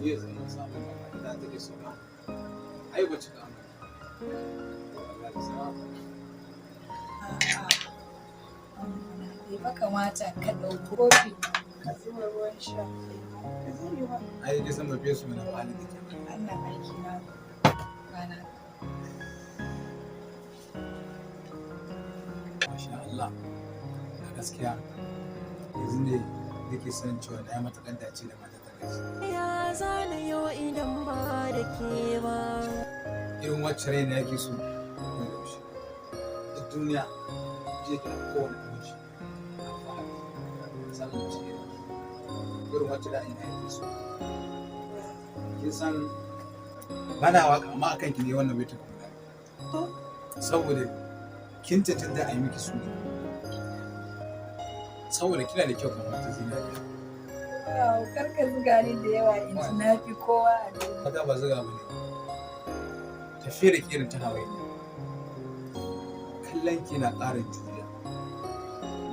Yes, I'm something that is so. I watch it. Bai kamata ka ɗauki kofi ka zuba ruwan sha. Ai dai san mafi su na bani da ke. Allah aiki na rana. Masha Allah. Gaskiya yanzu ne nake son cewa na yi matakan dace da mata ta gaji. Ya zana yau idan ba da ke ba. Irin wacce rai na yake so ko yaushe. Duk duniya je ki kowane namiji. Samun ciki irin wacce da ina yake so. Kin san bana waka amma akan ki ne wannan bai tafi. Saboda kin tantance a yi miki suna. Saboda kina da kyau kamar ta zinariya. Kar ka zuga ni da yawa in ji na fi kowa a duniya. Haka ba zuga ba ne. Tafiya da kirin ta hawaye. Kallon ki na ƙara juriya.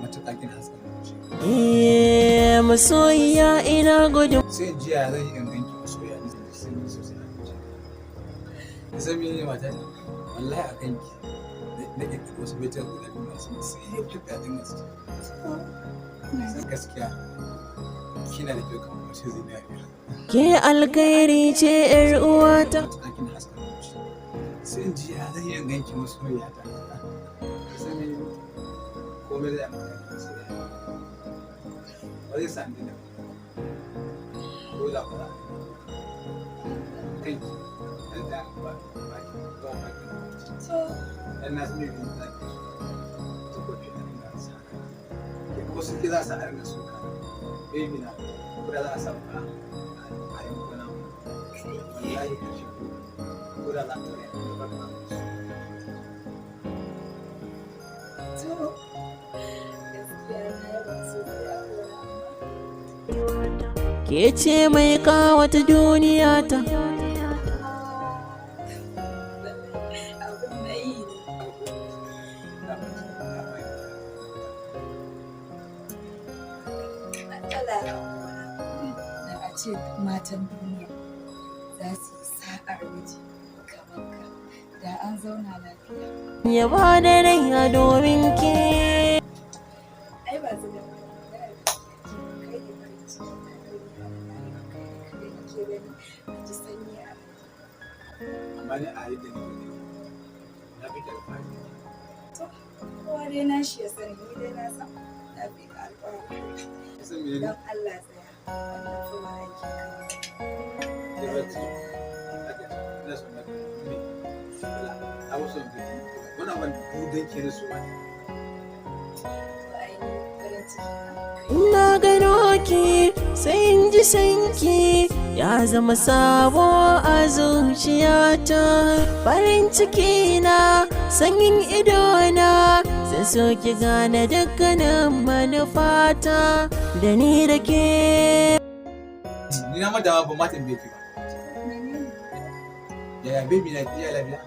Matuƙa kina hasken zuciya. Masoyiya ina gudun. Sai in ji ya zan yi in ganki masoyiya ni sai ni sosai na zuciya. Ki san mene mata ne? Wallahi a kanki na ƙirƙiri wasu baitan guda biyu masu musayyar daɗin gaske. Gaskiya kina da kyau kamar mace zinariya. Ke alkhairi ce yar uwata. Kina hasken zuciya. Sai in ji ya zan yi in ganki masoyiya ta. Ki san mene komai da yamma masoyiya. Ba zai sami da dole ba kai dan da ba So, dan na san me zai to ko ki nan da sa ko su ki za su arga su ka baby na ko da za a samu ka a yi ko na yayi kashi ko da za ta yi ba ba so, gaskiya na yi ba sosai a Ke ce mai kawata duniya ta. abin na yi ne. Matsala da a ce matan duniya za su yi sa'ar miji kamar ka da an zauna lafiya. Ya ba da rai a domin ke. Ai ba su da kai ne farin ciki na duniya da kai nake gani a ji sanyi a amma ni a yi da ni na fi alfahari to kowa dai na shi ya sani ni dai na san na fi ka alfahari san me ne don Allah tsaya wannan kuma aiki da bacci ina son na me a wasu wani abin budan ke da su wani farin ciki Na gano ki sai in ji sanki ya zama sabo a zuciyata. Farin ciki na sanyin idona sai so ki gane dukkanin manufata da ni da ke. ni na madawa ba matan bai ki ba yaya baby na iya lafiya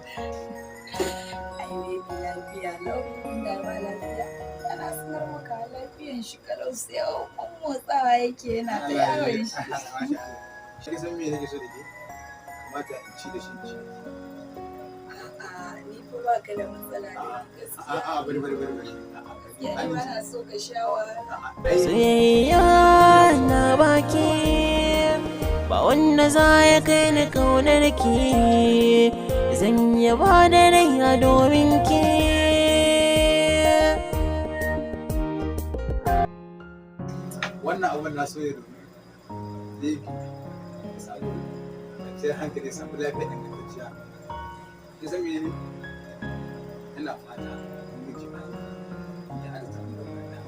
ai baby lafiya lau da ba lafiya ana sanar maka lafiyan shi kalau sai kun motsawa yake yana ta yawon shi shi san me nake so da ke kamata in ci da shi ci ni fa ba ka da matsala ne gaskiya a'a bari ya ni ba na so ka sha wahala Soyayya na baki ba wanda za ya kai ni kaunar ki. Zan yi ba da rai a domin ki. wannan abin na so ya domin zai fi samu kwanciyar hankali ya samu lafiya ingantacciya ya san mene ina fata miji ba ya arziki da wanda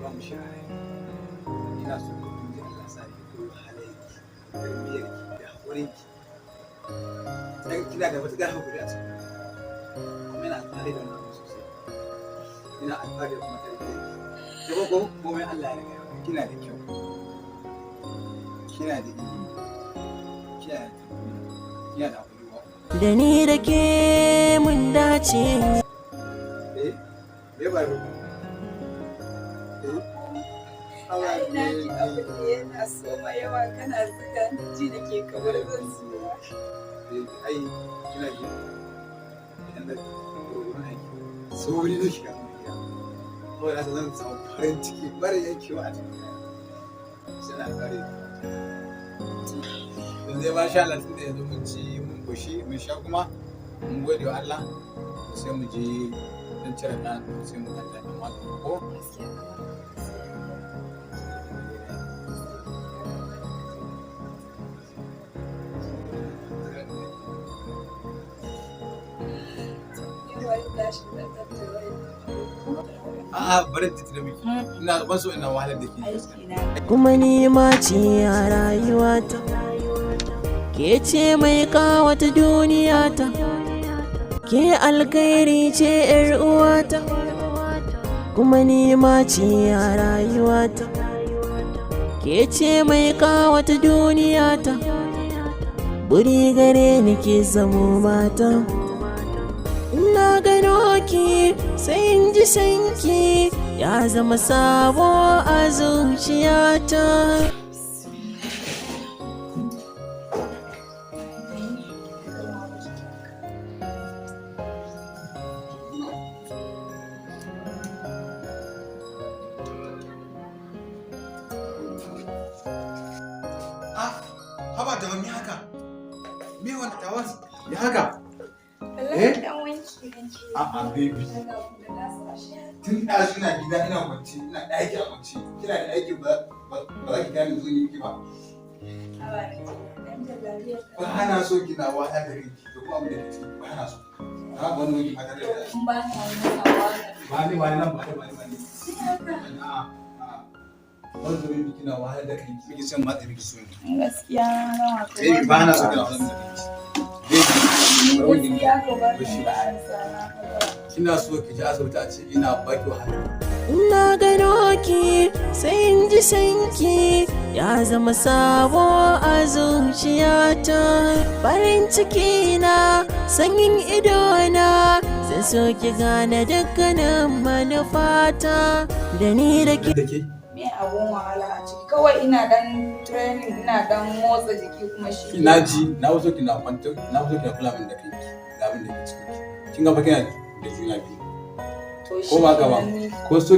ba mu shi rai ina so ku ji Allah sa ki koyo halayenki tarbiyyarki da haƙurinki dan kina da matuƙar haƙuri a cikin kuma ina alfahari da wannan sosai ina alfahari da kuma tarbiyyarki da ko komai Allah ya riga kina da kyau kina da ilimi kina da tarbiyya kina da abubuwa da ni da ke mun dace. Me ba ru? Ai na ji abin da yana so ma yawa kana zuga ni ji da ke kamar zan zuwa. Ai ina ji. Idan da ruwan aiki. Sauri na shiga. Kawai na zan samu farin ciki mara yankewa a cikin sai na kare. Yanzu ya ba sha Allah tun da yanzu mun ci mun goshi mun sha kuma mun gode wa Allah sai mu je dan cire kan sai mu kanta da mata ko a'a bari ta da miki ina ban so ina wahalar da ke kuma ni ma ce a rayuwata ke ce mai kawata duniyata ke alkhairi ce yar uwata kuma ni ma ce a rayuwata ke ce mai kawata duniyata buri gare ni ke zamo mata na gano ki sai in ji sanki ya zama sabo a zuciyata. Haba da wani haka? Me wani tawas? Ya haka? A'a baby. Tun ɗazu ina gida ina kwance ina ɗaki a kwance. Kina da aiki ba za ki gane zo yi ba. Ba ana so kina wahala da ranki da kuma abin da kike ba ana so. Na ba wani wani fadar da shi. Ba ni nan ba ni. Wani zuwa kina wahala da kanki kike son matsa miki so ne. Gaskiya na wato. Baby ba na so kina wahala da kanki. Gaskiya ko ba a sana. Kina so ki ji asibiti a ce ina baki wahala. Na gano ki sai in ji sanki ya zama sabo a zuciyata farin ciki na sanyin idona sai so ki gane dukkanin manufata da ni da ke. Me abun wahala a ciki kawai ina dan training ina dan motsa jiki kuma shi. Na ji na waso ki na kwanta na waso ki na kula min da kanki ga abin da ke cikin ki. Kin ga fa kina da juna biyu. Ko ba ka ba ko so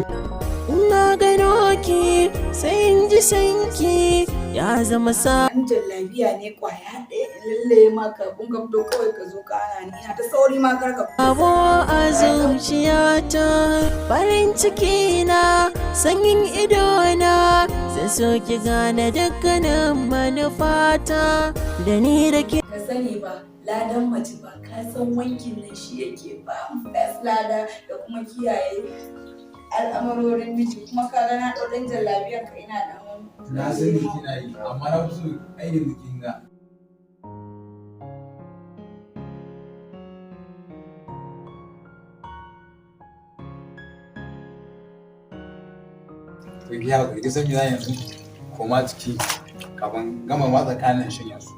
na gano ki sai in ji sanki ya zama sa an jallabiya ne kwaya ɗaya lalle maka kun ka fito kawai ka zo ka ana ni ina ta sauri ma kar ka sabo a zuciyata farin ciki na sanyin idona sai so ki gane dukkanin manufata da ni da ke. Ka sani ba ladan mace ba ka san wankin nan shi yake ba best lada da kuma kiyaye al'amarorin miji kuma ka ga na ɗaurin jallabiyar ka ina da wani. na sani kina yi amma na fi so aikin da kin ga. To ki haƙuri ki san me za yanzu koma ciki kafin gama matsa kayan shanya su.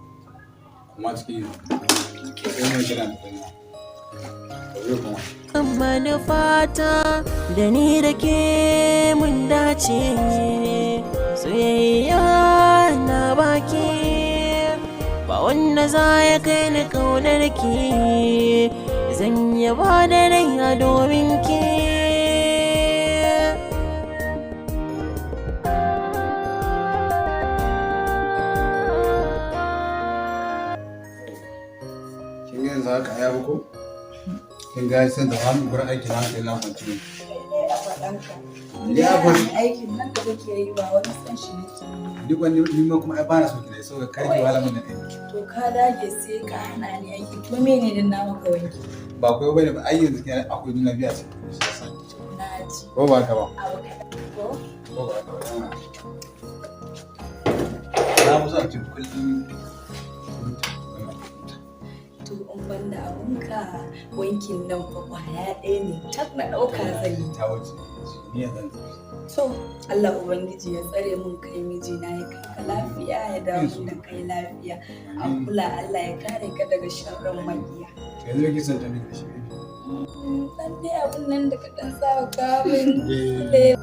Koma ciki sai mun kira da kuma. manufata da ni da ke mun dace soyayya na baki ba wanda za ya kai ni kaunar ki zan yaba da rai domin ki. Kin yanzu haka ya ko? Kin ga sai da wani gurin aiki na kai na kwanci ne. Ya bari aikin nan da kake yi ba wani san shi nake. Duk wani liman kuma ai bana so ki dai saboda karki wala mun da kai. To ka dage sai ka hana ni aiki to mene din na maka wanki? Ba koyo bane ba ai yanzu kin akwai nuna biya ce. Na ji. Ko ba ka ba? Abu kaɗan ko? Ko ba ka ba? Na musa ki kullum. To in ban banda abunka wankin nan fa kwaya ɗaya ne tak na ɗauka zan yi. Ta wuce ni zan To Allah Ubangiji ya tsare mun kai mijina ya kai ka lafiya ya dawo da kai lafiya. An kula Allah ya kare ka daga sharrin maƙiya. yanzu ki san ta miki da shi Dan dai abun nan da ka dan sa ka min.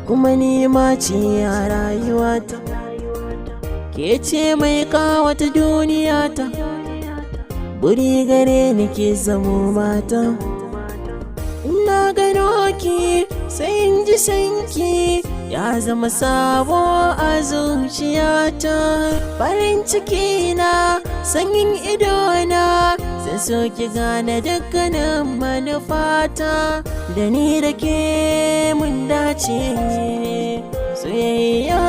kuma ni ma ce a rayuwata, ke ce mai kawata duniyata, buri gare ni ke zamo mata. Na gano ki sai in ji sanki ya zama sabo a zuciyata, farin ciki na sanyin idona sai so ki gane dukkanin manufata. Da ni da ke mun dace soyayya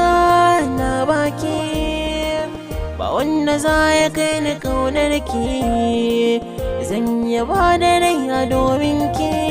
na baki, ba wanda za ya kai ni kaunar ki, zan yaba da rai domin ki.